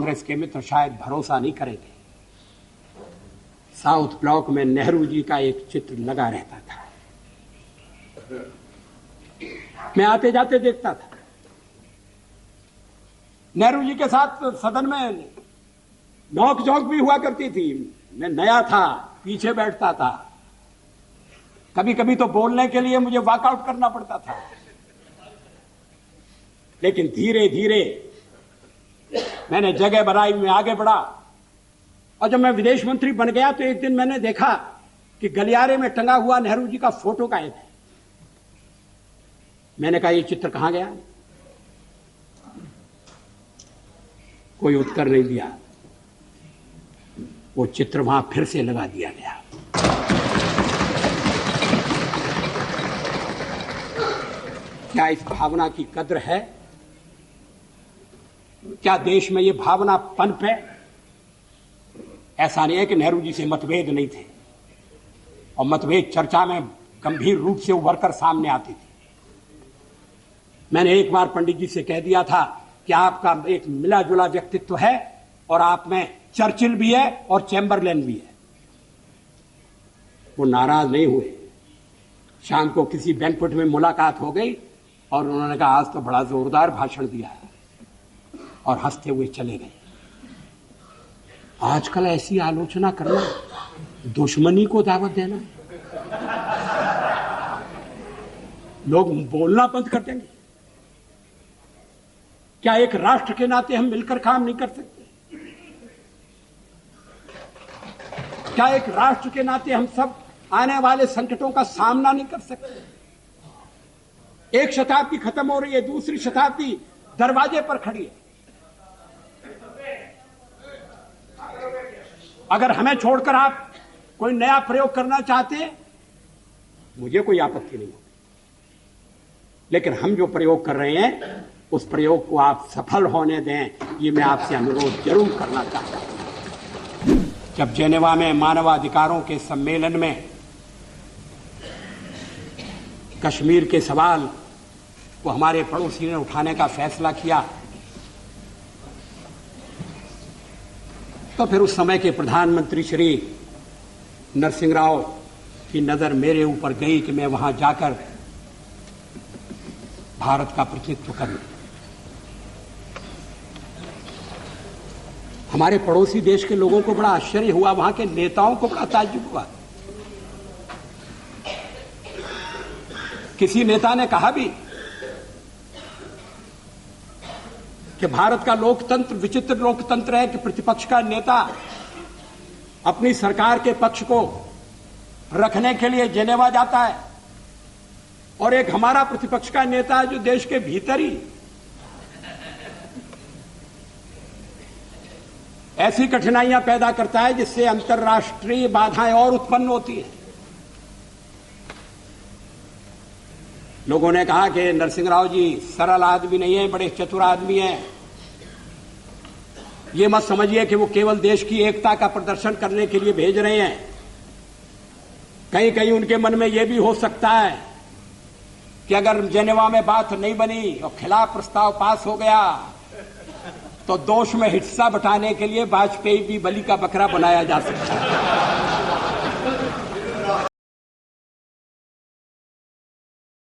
कांग्रेस के मित्र शायद भरोसा नहीं करेंगे। साउथ ब्लॉक में नेहरू जी का एक चित्र लगा रहता था। मैं आते जाते देखता था। नेहरू जी के साथ सदन में नोक झोंक भी हुआ करती थी। मैं नया था, पीछे बैठता था। कभी कभी तो बोलने के लिए मुझे वॉकआउट करना पड़ता था। लेकिन धीरे धीरे मैंने जगह बनाई, में आगे बढ़ा। और जब मैं विदेश मंत्री बन गया तो एक दिन मैंने देखा कि गलियारे में टंगा हुआ नेहरू जी का फोटो गायब है। मैंने कहा, ये चित्र कहां गया? कोई उत्तर नहीं दिया। वो चित्र वहां फिर से लगा दिया गया। क्या इस भावना की कद्र है? क्या देश में ये भावना पनप है? ऐसा नहीं है कि नेहरू जी से मतभेद नहीं थे, और मतभेद चर्चा में गंभीर रूप से उभर कर सामने आती थी। मैंने एक बार पंडित जी से कह दिया था कि आपका एक मिला जुला व्यक्तित्व है, और आप में चर्चिल भी है और चैम्बरलेन भी है। वो नाराज नहीं हुए। शाम को किसी बैंक्वेट में मुलाकात हो गई और उन्होंने कहा, आज तो बड़ा जोरदार भाषण दिया है, और हंसते हुए चले गए। आजकल ऐसी आलोचना करना दुश्मनी को दावत देना। लोग बोलना बंद कर देंगे। क्या एक राष्ट्र के नाते हम मिलकर काम नहीं कर सकते? क्या एक राष्ट्र के नाते हम सब आने वाले संकटों का सामना नहीं कर सकते? एक शताब्दी खत्म हो रही है, दूसरी शताब्दी दरवाजे पर खड़ी है। अगर हमें छोड़कर आप कोई नया प्रयोग करना चाहते हैं, मुझे कोई आपत्ति नहीं होगी। लेकिन हम जो प्रयोग कर रहे हैं, उस प्रयोग को आप सफल होने दें, ये मैं आपसे अनुरोध जरूर करना चाहता हूं। जब जेनेवा में मानवाधिकारों के सम्मेलन में कश्मीर के सवाल को हमारे पड़ोसी ने उठाने का फैसला किया, तो फिर उस समय के प्रधानमंत्री श्री नरसिंह राव की नजर मेरे ऊपर गई कि मैं वहां जाकर भारत का प्रतिनिधित्व करूं। हमारे पड़ोसी देश के लोगों को बड़ा आश्चर्य हुआ, वहां के नेताओं को बड़ा ताज्जुब हुआ। किसी नेता ने कहा भी कि भारत का लोकतंत्र विचित्र लोकतंत्र है कि प्रतिपक्ष का नेता अपनी सरकार के पक्ष को रखने के लिए जेनेवा जाता है, और एक हमारा प्रतिपक्ष का नेता है जो देश के भीतर ही ऐसी कठिनाइयां पैदा करता है जिससे अंतर्राष्ट्रीय बाधाएं और उत्पन्न होती हैं। लोगों ने कहा कि नरसिंह राव जी सरल आदमी नहीं है, बड़े चतुर आदमी हैं। ये मत समझिए कि वो केवल देश की एकता का प्रदर्शन करने के लिए भेज रहे हैं। कहीं कहीं उनके मन में यह भी हो सकता है कि अगर जेनेवा में बात नहीं बनी और खिलाफ प्रस्ताव पास हो गया, तो दोष में हिस्सा बटाने के लिए वाजपेयी भी बलि का बकरा बनाया जा सकता है।